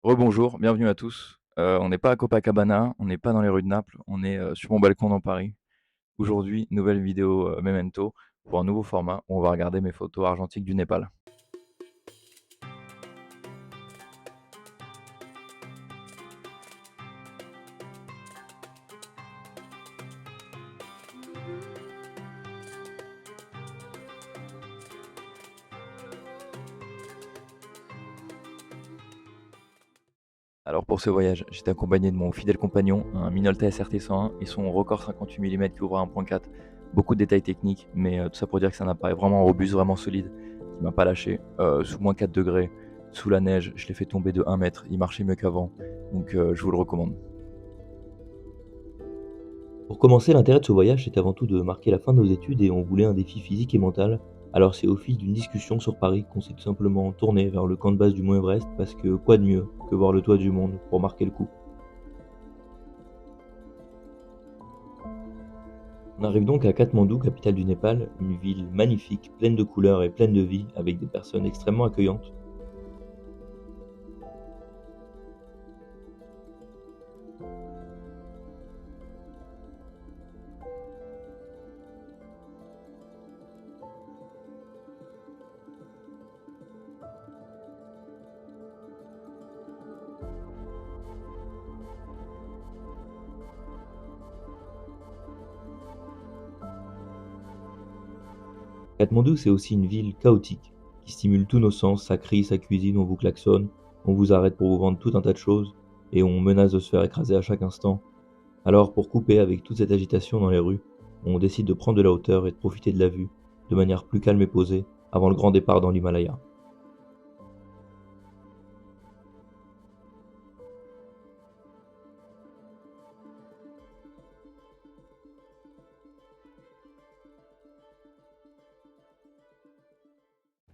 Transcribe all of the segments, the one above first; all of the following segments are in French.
Rebonjour, bienvenue à tous. On n'est pas à Copacabana, on n'est pas dans les rues de Naples, on est sur mon balcon dans Paris. Aujourd'hui, nouvelle vidéo Memento pour un nouveau format où on va regarder mes photos argentiques du Népal. Alors pour ce voyage, j'étais accompagné de mon fidèle compagnon, un Minolta SRT 101 et son record 58 mm qui ouvre à 1.4. Beaucoup de détails techniques, mais tout ça pour dire que c'est un appareil vraiment robuste, vraiment solide, qui m'a pas lâché. Sous moins 4 degrés, sous la neige, je l'ai fait tomber de 1 mètre, il marchait mieux qu'avant, donc je vous le recommande. Pour commencer, l'intérêt de ce voyage, c'était avant tout de marquer la fin de nos études et on voulait un défi physique et mental. Alors c'est au fil d'une discussion sur Paris qu'on s'est tout simplement tourné vers le camp de base du Mont Everest parce que quoi de mieux que voir le toit du monde pour marquer le coup. On arrive donc à Katmandou, capitale du Népal, une ville magnifique, pleine de couleurs et pleine de vie, avec des personnes extrêmement accueillantes. Katmandou, c'est aussi une ville chaotique, qui stimule tous nos sens, ça crie, ça cuisine, on vous klaxonne, on vous arrête pour vous vendre tout un tas de choses, et on menace de se faire écraser à chaque instant. Alors, pour couper avec toute cette agitation dans les rues, on décide de prendre de la hauteur et de profiter de la vue, de manière plus calme et posée, avant le grand départ dans l'Himalaya.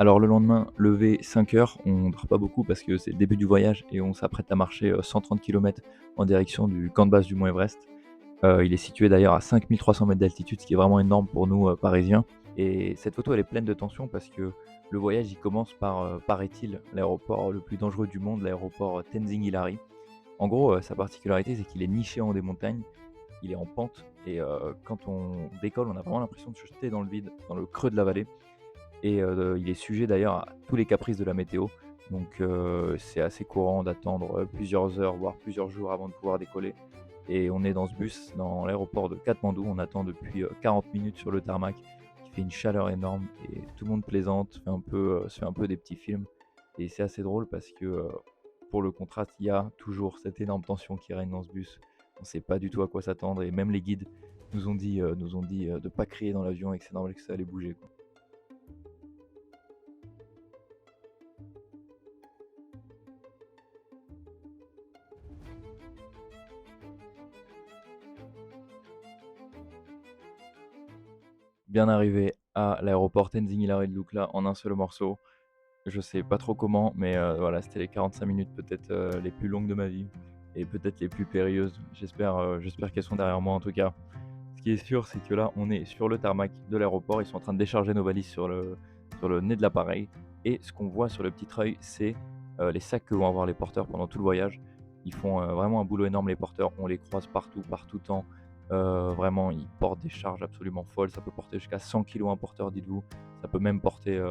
Alors le lendemain, lever 5 heures, on dort pas beaucoup parce que c'est le début du voyage et on s'apprête à marcher 130 km en direction du camp de base du Mont Everest. Il est situé d'ailleurs à 5300 mètres d'altitude, ce qui est vraiment énorme pour nous Parisiens. Et cette photo, elle est pleine de tension parce que le voyage, il commence par, paraît-il, l'aéroport le plus dangereux du monde, l'aéroport Tenzing Hilari. En gros, sa particularité, c'est qu'il est niché en haut des montagnes, il est en pente et quand on décolle, on a vraiment l'impression de se jeter dans le vide, dans le creux de la vallée. Et il est sujet d'ailleurs à tous les caprices de la météo. Donc c'est assez courant d'attendre plusieurs heures, voire plusieurs jours avant de pouvoir décoller. Et on est dans ce bus, dans l'aéroport de Katmandou. On attend depuis 40 minutes sur le tarmac. Il fait une chaleur énorme et tout le monde plaisante, se fait un peu des petits films. Et c'est assez drôle parce que pour le contraste, il y a toujours cette énorme tension qui règne dans ce bus. On ne sait pas du tout à quoi s'attendre et même les guides nous ont dit de ne pas crier dans l'avion et que c'est normal que ça allait bouger, quoi. Bien arrivé à l'aéroport Tenzing Hilari de Lukla en un seul morceau. Je sais pas trop comment, mais voilà, c'était les 45 minutes peut-être les plus longues de ma vie et peut-être les plus périlleuses. J'espère qu'elles sont derrière moi en tout cas. Ce qui est sûr, c'est que là, on est sur le tarmac de l'aéroport. Ils sont en train de décharger nos valises sur le nez de l'appareil. Et ce qu'on voit sur le petit treuil, c'est les sacs que vont avoir les porteurs pendant tout le voyage. Ils font vraiment un boulot énorme, les porteurs. On les croise partout, par tout temps. Vraiment, ils portent des charges absolument folles. Ça peut porter jusqu'à 100 kilos un porteur, dites-vous. Ça peut même porter.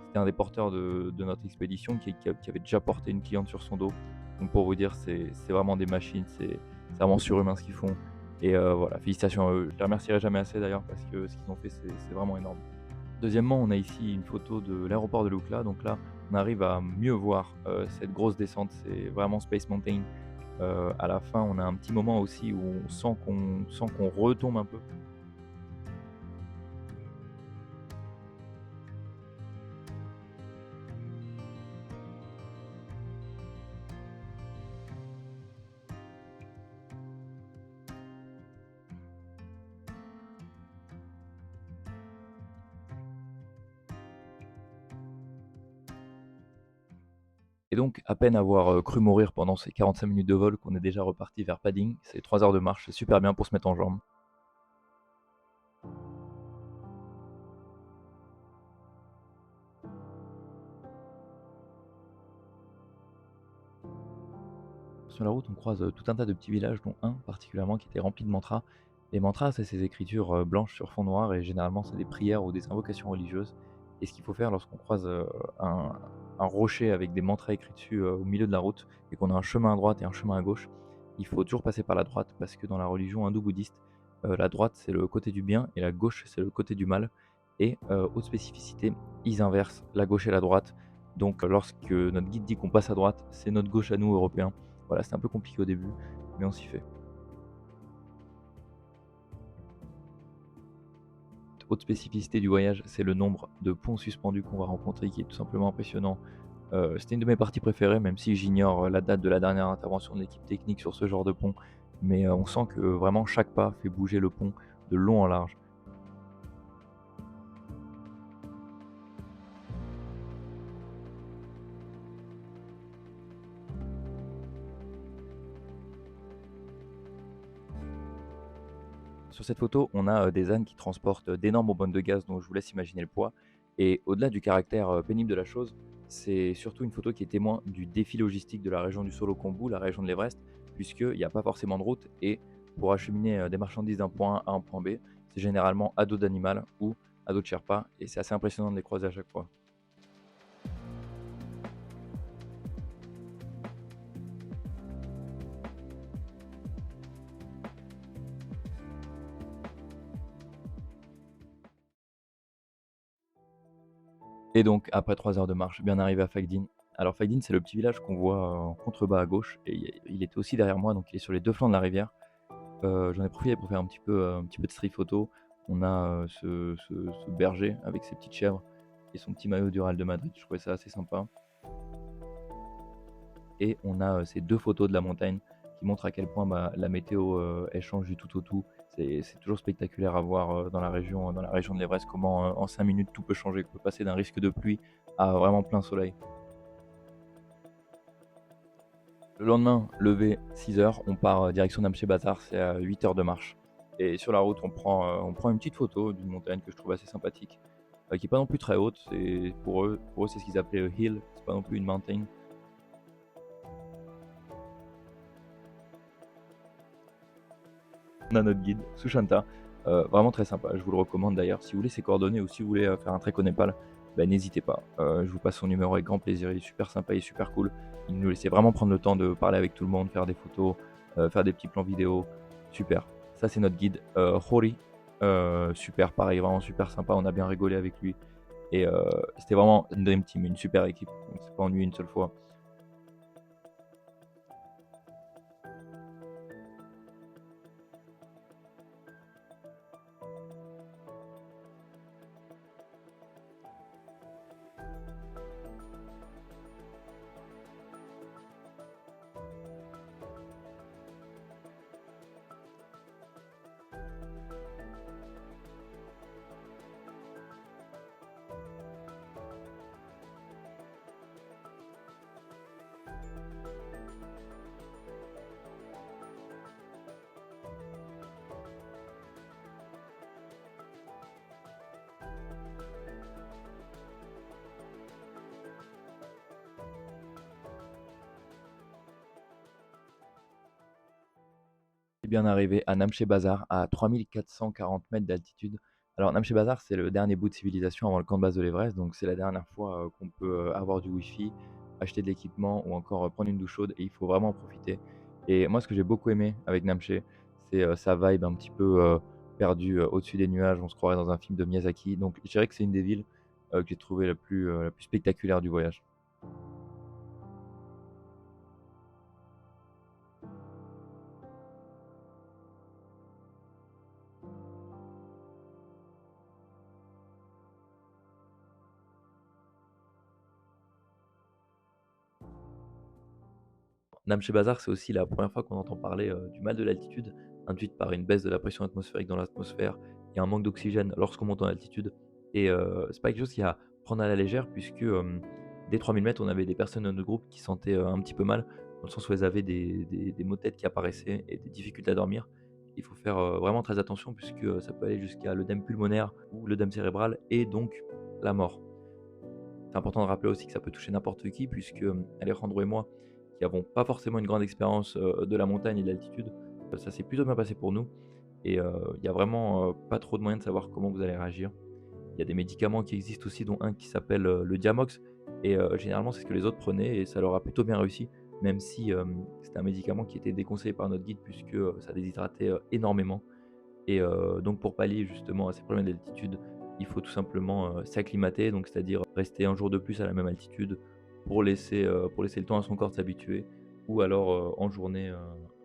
C'était un des porteurs de notre expédition qui avait déjà porté une cliente sur son dos. Donc pour vous dire, c'est vraiment des machines. C'est vraiment surhumain ce qu'ils font. Et voilà, félicitations à eux. Je les remercierai jamais assez d'ailleurs parce que ce qu'ils ont fait, c'est vraiment énorme. Deuxièmement, on a ici une photo de l'aéroport de Lukla. Donc là, on arrive à mieux voir cette grosse descente. C'est vraiment Space Mountain. À la fin, on a un petit moment aussi où on sent qu'on retombe un peu. Et donc, à peine avoir cru mourir pendant ces 45 minutes de vol, qu'on est déjà reparti vers Padding. C'est 3 heures de marche, c'est super bien pour se mettre en jambes. Sur la route, on croise tout un tas de petits villages, dont un particulièrement qui était rempli de mantras. Les mantras, c'est ces écritures blanches sur fond noir, et généralement, c'est des prières ou des invocations religieuses. Et ce qu'il faut faire lorsqu'on croise un, un rocher avec des mantras écrits dessus au milieu de la route, et qu'on a un chemin à droite et un chemin à gauche, il faut toujours passer par la droite, parce que dans la religion hindoue-bouddhiste, la droite c'est le côté du bien et la gauche c'est le côté du mal. Et autre spécificité, ils inversent la gauche et la droite. Donc lorsque notre guide dit qu'on passe à droite, c'est notre gauche à nous, Européens. Voilà, c'était un peu compliqué au début, mais on s'y fait. Autre spécificité du voyage, c'est le nombre de ponts suspendus qu'on va rencontrer, qui est tout simplement impressionnant. C'était une de mes parties préférées, même si j'ignore la date de la dernière intervention de l'équipe technique sur ce genre de pont. Mais on sent que vraiment chaque pas fait bouger le pont de long en large. Sur cette photo, on a des ânes qui transportent d'énormes bonbonnes de gaz, dont je vous laisse imaginer le poids. Et au-delà du caractère pénible de la chose, c'est surtout une photo qui est témoin du défi logistique de la région du Solo-Kombu, la région de l'Everest, puisqu'il n'y a pas forcément de route. Et pour acheminer des marchandises d'un point A à un point B, c'est généralement à dos d'animal ou à dos de Sherpa. Et c'est assez impressionnant de les croiser à chaque fois. Et donc, après 3 heures de marche, bien arrivé à Fagdin. Alors Fagdin, c'est le petit village qu'on voit en contrebas à gauche, et il était aussi derrière moi, donc il est sur les deux flancs de la rivière. J'en ai profité pour faire un petit peu de street photo. On a ce berger avec ses petites chèvres et son petit maillot du Real de Madrid. Je trouvais ça assez sympa. Et on a ces deux photos de la montagne qui montrent à quel point la météo elle change du tout au tout. C'est toujours spectaculaire à voir dans la région de l'Everest, comment en 5 minutes tout peut changer. On peut passer d'un risque de pluie à vraiment plein soleil. Le lendemain, levé 6 heures, on part direction Namche Bazar, c'est à 8 heures de marche. Et sur la route, on prend une petite photo d'une montagne que je trouve assez sympathique, qui n'est pas non plus très haute. Pour eux c'est ce qu'ils appelaient a hill, c'est pas non plus une mountain. On a notre guide, Sushanta, vraiment très sympa, je vous le recommande d'ailleurs. Si vous voulez ses coordonnées ou si vous voulez faire un trek au Népal, n'hésitez pas. Je vous passe son numéro avec grand plaisir, il est super sympa, il est super cool. Il nous laissait vraiment prendre le temps de parler avec tout le monde, faire des photos, faire des petits plans vidéo, super. Ça c'est notre guide, Hori, super pareil, vraiment super sympa, on a bien rigolé avec lui. Et c'était vraiment une dream team, une super équipe, on s'est pas ennuyé une seule fois. C'est bien arrivé à Namche Bazar, à 3440 mètres d'altitude. Alors Namche Bazar, c'est le dernier bout de civilisation avant le camp de base de l'Everest, donc c'est la dernière fois qu'on peut avoir du Wi-Fi, acheter de l'équipement ou encore prendre une douche chaude, et il faut vraiment en profiter. Et moi, ce que j'ai beaucoup aimé avec Namche, c'est sa vibe un petit peu perdue au-dessus des nuages. On se croirait dans un film de Miyazaki. Donc je dirais que c'est une des villes que j'ai trouvé la plus spectaculaire du voyage. Namche Bazar, c'est aussi la première fois qu'on entend parler du mal de l'altitude, induite par une baisse de la pression atmosphérique dans l'atmosphère et un manque d'oxygène lorsqu'on monte en altitude. Et c'est pas quelque chose qui à prendre à la légère, puisque dès 3000 mètres, on avait des personnes dans notre groupe qui sentaient un petit peu mal, dans le sens où elles avaient des maux de tête qui apparaissaient et des difficultés à dormir. Il faut faire vraiment très attention, puisque ça peut aller jusqu'à l'œdème pulmonaire ou l'œdème cérébral, et donc la mort. C'est important de rappeler aussi que ça peut toucher n'importe qui, puisque Alejandro et moi, qui n'avons pas forcément une grande expérience de la montagne et de l'altitude, ça s'est plutôt bien passé pour nous. Et il y a vraiment pas trop de moyens de savoir comment vous allez réagir. Il y a des médicaments qui existent aussi, dont un qui s'appelle le Diamox. Et généralement, c'est ce que les autres prenaient et ça leur a plutôt bien réussi, même si c'était un médicament qui était déconseillé par notre guide, puisque ça déshydratait énormément. Et donc pour pallier justement à ces problèmes d'altitude, il faut tout simplement, s'acclimater, donc c'est-à-dire rester un jour de plus à la même altitude pour laisser le temps à son corps de s'habituer, ou alors, en journée,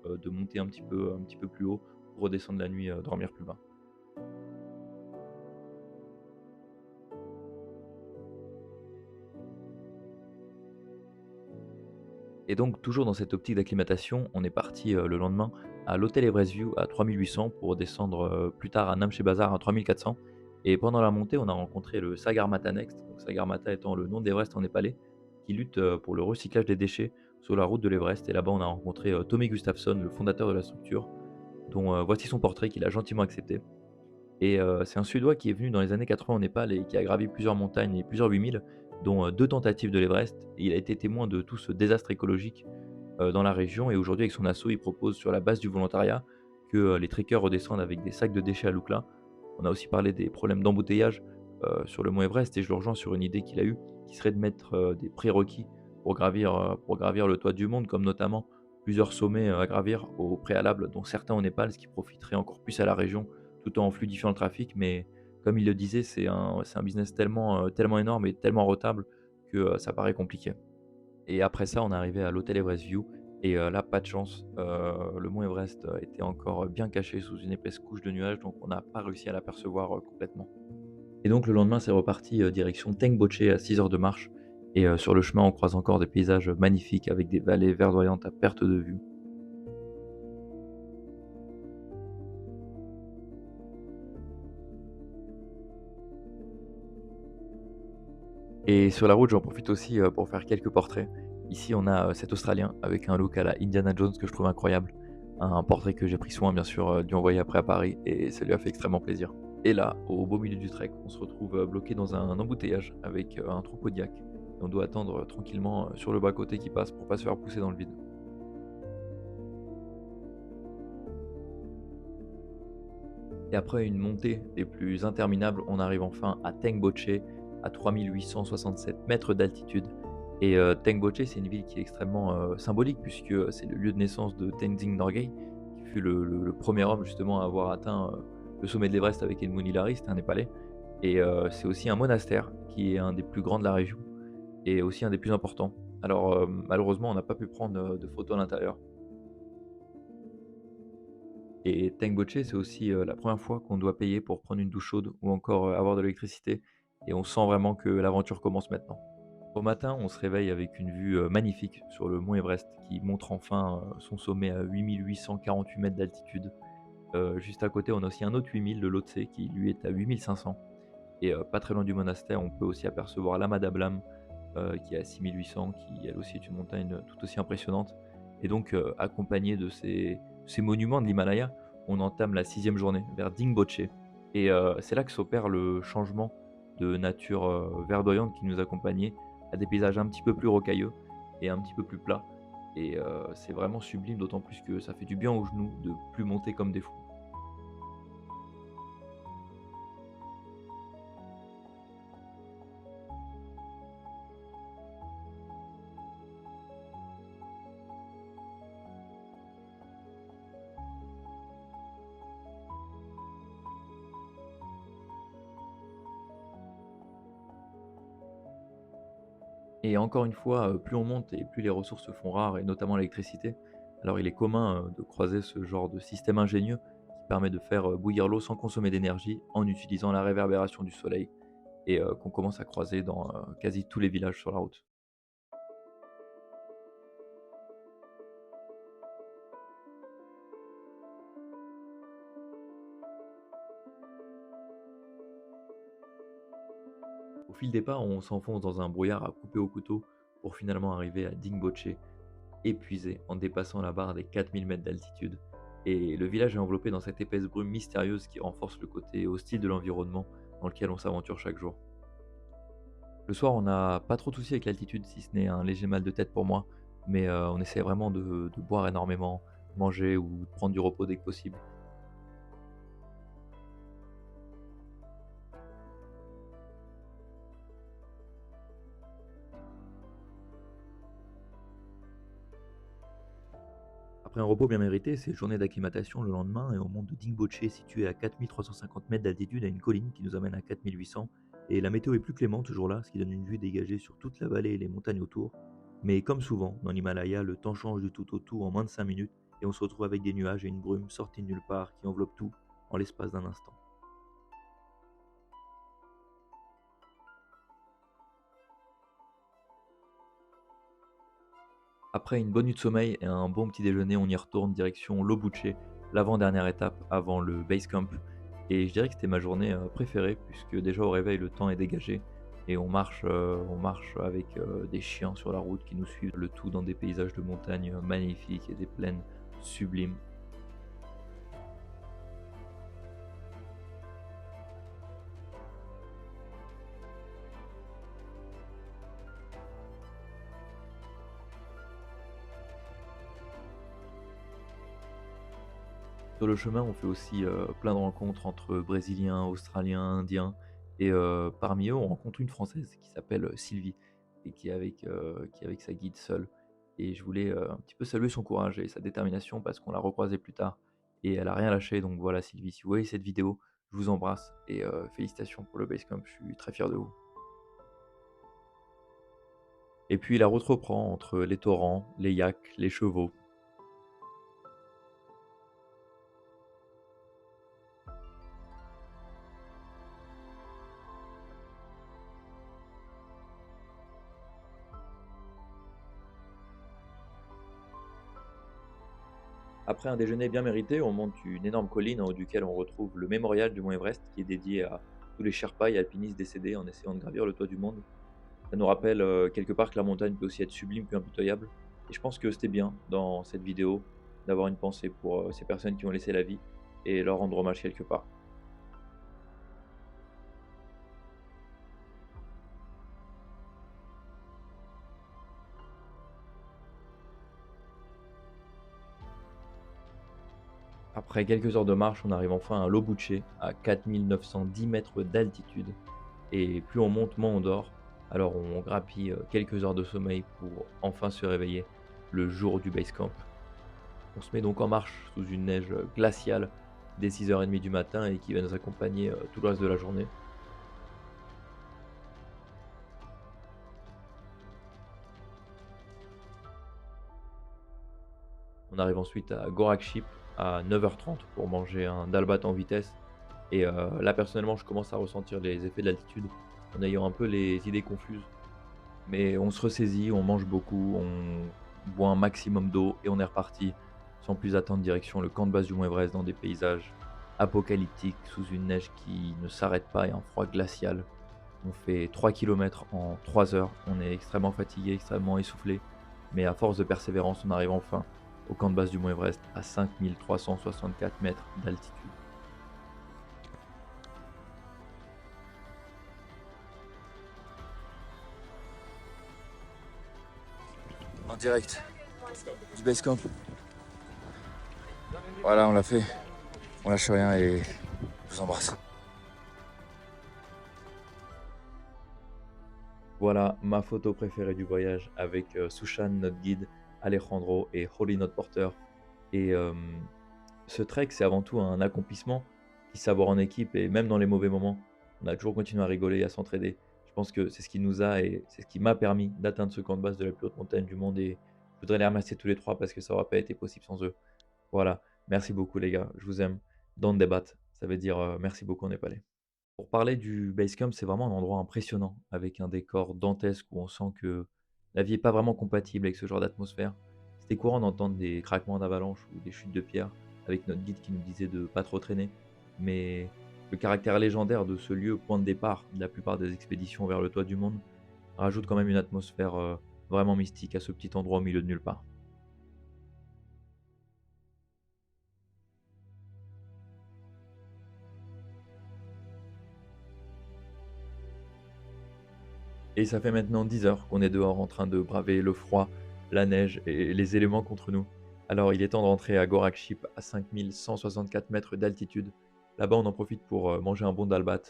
de monter un petit peu plus haut pour redescendre la nuit, dormir plus bas. Et donc toujours dans cette optique d'acclimatation, on est parti, le lendemain à l'hôtel Everest View à 3 800 pour descendre, plus tard à Namche Bazar à 3 400. Et pendant la montée, on a rencontré le Sagarmatha Next, donc Sagarmatha étant le nom d'Everest en népalais, qui lutte, pour le recyclage des déchets sur la route de l'Everest. Et là-bas, on a rencontré, Tommy Gustafsson, le fondateur de la structure, dont, voici son portrait qu'il a gentiment accepté. Et c'est un Suédois qui est venu dans les années 80 au Népal et qui a gravi plusieurs montagnes et plusieurs 8000, dont, 2 tentatives de l'Everest. Et il a été témoin de tout ce désastre écologique, dans la région. Et aujourd'hui avec son asso, il propose sur la base du volontariat que, les trekkers redescendent avec des sacs de déchets à Lukla. On a aussi parlé des problèmes d'embouteillage, sur le mont Everest, et je le rejoins sur une idée qu'il a eue, qui serait de mettre, des prérequis pour gravir le toit du monde, comme notamment plusieurs sommets, à gravir au préalable, dont certains au Népal, ce qui profiterait encore plus à la région, tout en fluidifiant le trafic. Mais comme il le disait, c'est un business tellement énorme et tellement rentable que, ça paraît compliqué. Et après ça, on est arrivé à l'hôtel Everest View et là, pas de chance, le mont Everest, était encore bien caché sous une épaisse couche de nuages, donc on n'a pas réussi à l'apercevoir, complètement. Et donc le lendemain, c'est reparti, direction Tengboche à 6 heures de marche. Et sur le chemin, on croise encore des paysages magnifiques avec des vallées verdoyantes à perte de vue. Et sur la route, j'en profite aussi, pour faire quelques portraits. Ici, on a, cet Australien avec un look à la Indiana Jones que je trouve incroyable. Un portrait que j'ai pris soin, bien sûr, de lui envoyer après à Paris, et ça lui a fait extrêmement plaisir. Et là, au beau milieu du trek, on se retrouve, bloqué dans un embouteillage avec, un troupeau de yak. Et on doit attendre, tranquillement, sur le bas-côté qui passe pour pas se faire pousser dans le vide. Et après une montée des plus interminables, on arrive enfin à Tengboche, à 3 867 mètres d'altitude. Et Tengboche, c'est une ville qui est extrêmement symbolique, puisque c'est le lieu de naissance de Tenzing Norgay, qui fut le premier homme justement à avoir atteint le sommet de l'Everest avec Edmund Hillary, c'était un Népalais. Et c'est aussi un monastère qui est un des plus grands de la région et aussi un des plus importants. Alors malheureusement, on n'a pas pu prendre de photos à l'intérieur. Et Tengboche, c'est aussi, la première fois qu'on doit payer pour prendre une douche chaude ou encore, avoir de l'électricité, et on sent vraiment que l'aventure commence maintenant. Au matin, on se réveille avec une vue, magnifique sur le mont Everest qui montre enfin, son sommet à 8 848 mètres d'altitude. Juste à côté, on a aussi un autre 8000, le Lhotse, qui lui est à 8 500. Et pas très loin du monastère, on peut aussi apercevoir l'Ama Dablam, qui est à 6 800, qui elle aussi est une montagne tout aussi impressionnante. Et donc, accompagné de ces monuments de l'Himalaya, on entame la sixième journée vers Dingboche. Et c'est là que s'opère le changement de nature verdoyante qui nous accompagnait à des paysages un petit peu plus rocailleux et un petit peu plus plats. Et c'est vraiment sublime, d'autant plus que ça fait du bien aux genoux de plus monter comme des fous. Et encore une fois, plus on monte et plus les ressources se font rares, et notamment l'électricité. Alors il est commun, de croiser ce genre de système ingénieux qui permet de faire, bouillir l'eau sans consommer d'énergie en utilisant la réverbération du soleil, et qu'on commence à croiser dans, quasi tous les villages sur la route. Au fil des pas, on s'enfonce dans un brouillard à couper au couteau pour finalement arriver à Dingboche, épuisé en dépassant la barre des 4 000 mètres d'altitude. Et le village est enveloppé dans cette épaisse brume mystérieuse qui renforce le côté hostile de l'environnement dans lequel on s'aventure chaque jour. Le soir, on n'a pas trop de soucis avec l'altitude, si ce n'est un léger mal de tête pour moi. mais on essaie vraiment de boire énormément, manger ou de prendre du repos dès que possible. Après un repos bien mérité, c'est journée d'acclimatation le lendemain et on monte de Dingboche situé à 4350 mètres d'altitude à une colline qui nous amène à 4800. Et la météo est plus clémente ce jour-là, ce qui donne une vue dégagée sur toute la vallée et les montagnes autour. Mais comme souvent, dans l'Himalaya, le temps change du tout au tout en moins de 5 minutes et on se retrouve avec des nuages et une brume sortie de nulle part qui enveloppe tout en l'espace d'un instant. Après une bonne nuit de sommeil et un bon petit déjeuner, on y retourne direction Lobuche, l'avant-dernière étape avant le base camp. Et je dirais que c'était ma journée préférée puisque déjà au réveil le temps est dégagé et on marche avec des chiens sur la route qui nous suivent, le tout dans des paysages de montagne magnifiques et des plaines sublimes. Sur le chemin, on fait aussi plein de rencontres entre Brésiliens, Australiens, Indiens et parmi eux, on rencontre une Française qui s'appelle Sylvie et qui est avec sa guide seule et je voulais, un petit peu saluer son courage et sa détermination parce qu'on l'a recroisée plus tard et elle a rien lâché donc voilà Sylvie, si vous voyez cette vidéo, je vous embrasse et félicitations pour le base camp, je suis très fier de vous. Et puis la route reprend entre les torrents, les yaks, les chevaux. Après un déjeuner bien mérité, on monte une énorme colline en haut duquel on retrouve le mémorial du Mont Everest qui est dédié à tous les Sherpas et alpinistes décédés en essayant de gravir le toit du monde. Ça nous rappelle quelque part que la montagne peut aussi être sublime puis impitoyable. Et je pense que c'était bien dans cette vidéo d'avoir une pensée pour ces personnes qui ont laissé la vie et leur rendre hommage quelque part. Après quelques heures de marche, on arrive enfin à Lobuche, à 4910 mètres d'altitude. Et plus on monte, moins on dort. Alors on grappille quelques heures de sommeil pour enfin se réveiller le jour du base camp. On se met donc en marche sous une neige glaciale dès 6h30 du matin et qui va nous accompagner tout le reste de la journée. On arrive ensuite à Gorakship à 9h30 pour manger un dalbat en vitesse. Et là personnellement je commence à ressentir les effets de l'altitude en ayant un peu les idées confuses. Mais on se ressaisit, on mange beaucoup, on boit un maximum d'eau et on est reparti sans plus attendre direction le camp de base du Mont Everest dans des paysages apocalyptiques sous une neige qui ne s'arrête pas et un froid glacial. On fait 3 kilomètres en 3 heures, on est extrêmement fatigué, extrêmement essoufflé, mais à force de persévérance, on arrive enfin au camp de base du Mont Everest à 5364 mètres d'altitude. En direct du base camp. Voilà, on l'a fait. On lâche rien et je vous embrasse. Voilà ma photo préférée du voyage avec Sushan, notre guide, Alejandro et Holly, notre porteur. Et ce trek, c'est avant tout un accomplissement qui s'aborde en équipe et même dans les mauvais moments, on a toujours continué à rigoler et à s'entraider. Je pense que c'est ce qui nous a et c'est ce qui m'a permis d'atteindre ce camp de base de la plus haute montagne du monde et je voudrais les remercier tous les trois parce que ça n'aurait pas été possible sans eux. Voilà, merci beaucoup les gars, je vous aime. Don't débat, ça veut dire merci beaucoup, on n'est pas allé. Pour parler du Basecamp, c'est vraiment un endroit impressionnant, avec un décor dantesque où on sent que la vie est pas vraiment compatible avec ce genre d'atmosphère. C'était courant d'entendre des craquements d'avalanche ou des chutes de pierres, avec notre guide qui nous disait de pas trop traîner. Mais le caractère légendaire de ce lieu, point de départ de la plupart des expéditions vers le toit du monde, rajoute quand même une atmosphère vraiment mystique à ce petit endroit au milieu de nulle part. Et ça fait maintenant 10 heures qu'on est dehors en train de braver le froid la neige et les éléments contre nous. Alors il est temps de rentrer à Gorakship à 5164 mètres d'altitude. Là-bas on en profite pour manger un bon dalbat,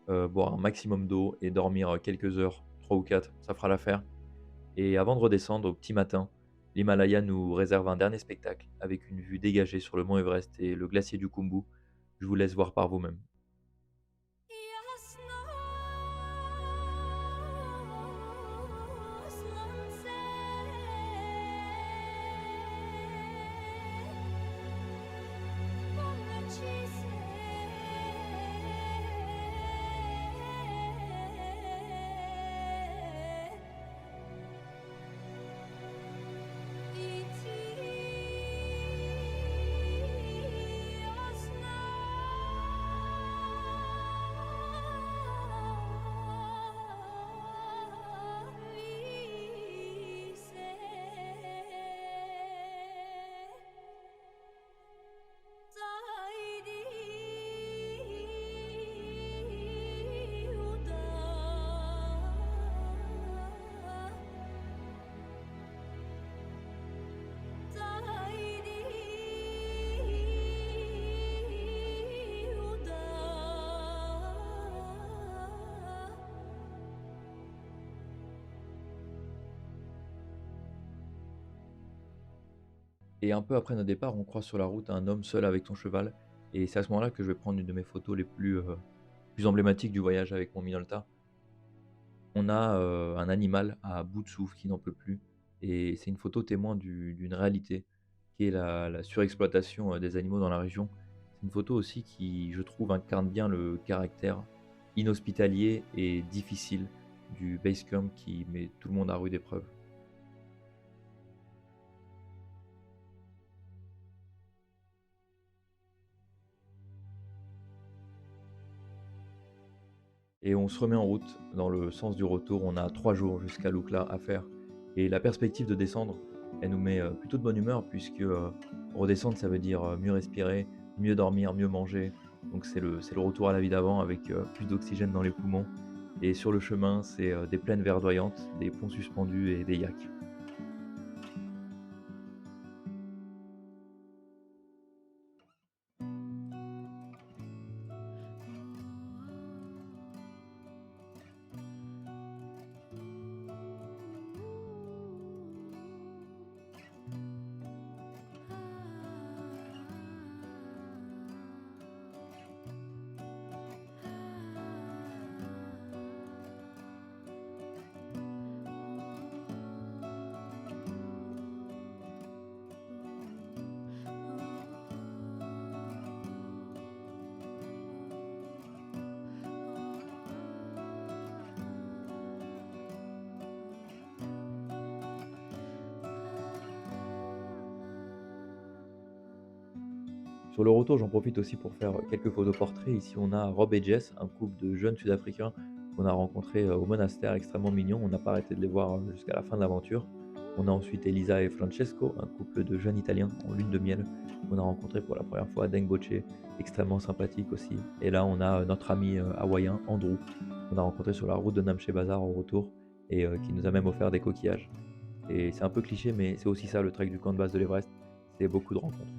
boire un maximum d'eau et dormir quelques heures, 3 ou 4, ça fera l'affaire. Et avant de redescendre au petit matin, l'Himalaya nous réserve un dernier spectacle avec une vue dégagée sur le mont Everest et le glacier du Khumbu. Je vous laisse voir par vous-même. Et un peu après notre départ, on croise sur la route un homme seul avec son cheval. Et c'est à ce moment-là que je vais prendre une de mes photos les plus emblématiques du voyage avec mon Minolta. On a un animal à bout de souffle qui n'en peut plus. Et c'est une photo témoin d'une réalité qui est la surexploitation des animaux dans la région. C'est une photo aussi qui, je trouve, incarne bien le caractère inhospitalier et difficile du Basecamp qui met tout le monde à rude épreuve. Et on se remet en route dans le sens du retour. On a 3 jours jusqu'à Lukla à faire. Et la perspective de descendre, elle nous met plutôt de bonne humeur puisque redescendre, ça veut dire mieux respirer, mieux dormir, mieux manger. Donc c'est le retour à la vie d'avant avec plus d'oxygène dans les poumons. Et sur le chemin, c'est des plaines verdoyantes, des ponts suspendus et des yaks. Sur le retour, j'en profite aussi pour faire quelques photos portraits. Ici, on a Rob et Jess, un couple de jeunes Sud-Africains qu'on a rencontrés au monastère, extrêmement mignons. On n'a pas arrêté de les voir jusqu'à la fin de l'aventure. On a ensuite Elisa et Francesco, un couple de jeunes Italiens en lune de miel qu'on a rencontré pour la première fois à Dengoche, extrêmement sympathique aussi. Et là, on a notre ami hawaïen, Andrew, qu'on a rencontré sur la route de Namche Bazaar au retour et qui nous a même offert des coquillages. Et c'est un peu cliché, mais c'est aussi ça le trek du camp de base de l'Everest, c'est beaucoup de rencontres.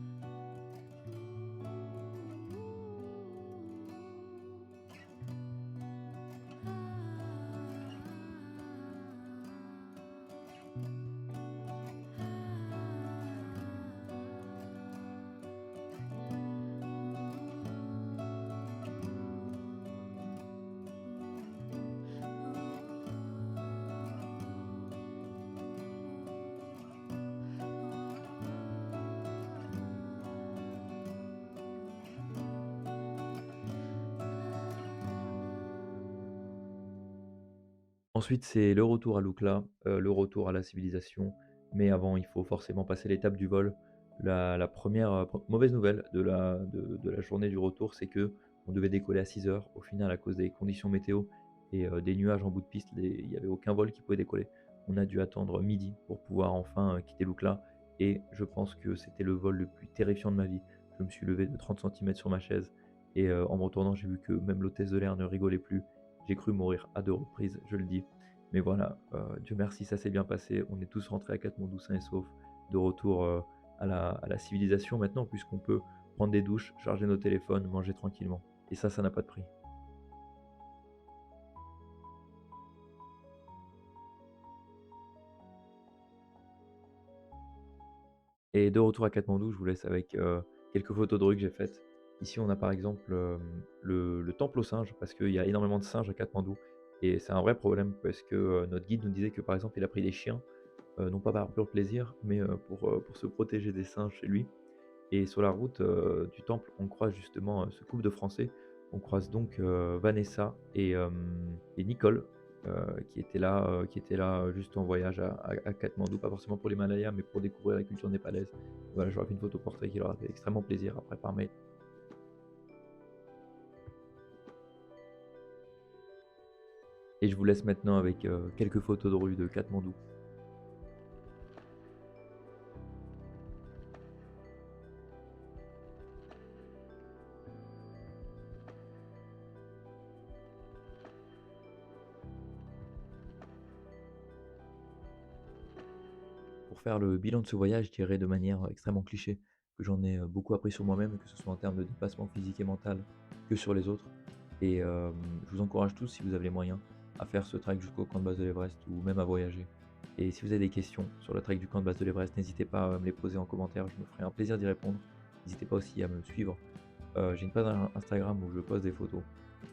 Ensuite, c'est le retour à Lukla, le retour à la civilisation. Mais avant, il faut forcément passer l'étape du vol. La première mauvaise nouvelle de la journée du retour, c'est que on devait décoller à 6 heures. Au final, à cause des conditions météo et des nuages en bout de piste, il n'y avait aucun vol qui pouvait décoller. On a dû attendre midi pour pouvoir enfin quitter Lukla. Et je pense que c'était le vol le plus terrifiant de ma vie. Je me suis levé de 30 cm sur ma chaise. Et en me retournant, j'ai vu que même l'hôtesse de l'air ne rigolait plus. J'ai cru mourir à 2 reprises, je le dis. Mais voilà, Dieu merci, ça s'est bien passé. On est tous rentrés à Katmandou sains et saufs, de retour à la civilisation maintenant, puisqu'on peut prendre des douches, charger nos téléphones, manger tranquillement. Et ça n'a pas de prix. Et de retour à Katmandou, je vous laisse avec quelques photos de rue que j'ai faites. Ici, on a par exemple le temple aux singes, parce qu'il y a énormément de singes à Katmandou. Et c'est un vrai problème, parce que notre guide nous disait que par exemple, il a pris des chiens, non pas par pur plaisir, mais pour se protéger des singes chez lui. Et sur la route du temple, on croise justement ce couple de Français. On croise donc Vanessa et Nicole, qui étaient là juste en voyage à Katmandou, pas forcément pour l'Himalaya, mais pour découvrir la culture népalaise. Voilà, je leur ai fait une photo portrait qui leur a fait extrêmement plaisir après par mail. Et je vous laisse maintenant avec quelques photos de rue de Katmandou. Pour faire le bilan de ce voyage, je dirais de manière extrêmement cliché que j'en ai beaucoup appris sur moi-même, que ce soit en termes de dépassement physique et mental que sur les autres. Et je vous encourage tous, si vous avez les moyens, à faire ce trek jusqu'au camp de base de l'Everest ou même à voyager. Et si vous avez des questions sur le trek du camp de base de l'Everest, n'hésitez pas à me les poser en commentaire, je me ferai un plaisir d'y répondre. N'hésitez pas aussi à me suivre. J'ai une page Instagram où je poste des photos,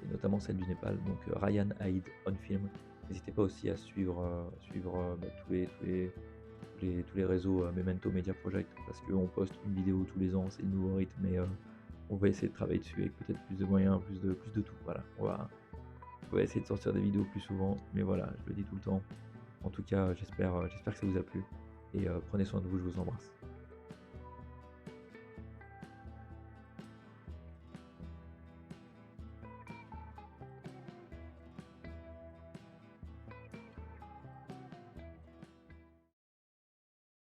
et notamment celle du Népal, donc Ryan Aid on Film. N'hésitez pas aussi à suivre tous les réseaux Memento Media Project, parce qu'on poste une vidéo tous les ans, c'est le nouveau rythme, mais on va essayer de travailler dessus avec peut-être plus de moyens, plus de tout. Voilà, on va essayer de sortir des vidéos plus souvent, mais voilà, je le dis tout le temps. En tout cas, j'espère que ça vous a plu, et prenez soin de vous, je vous embrasse.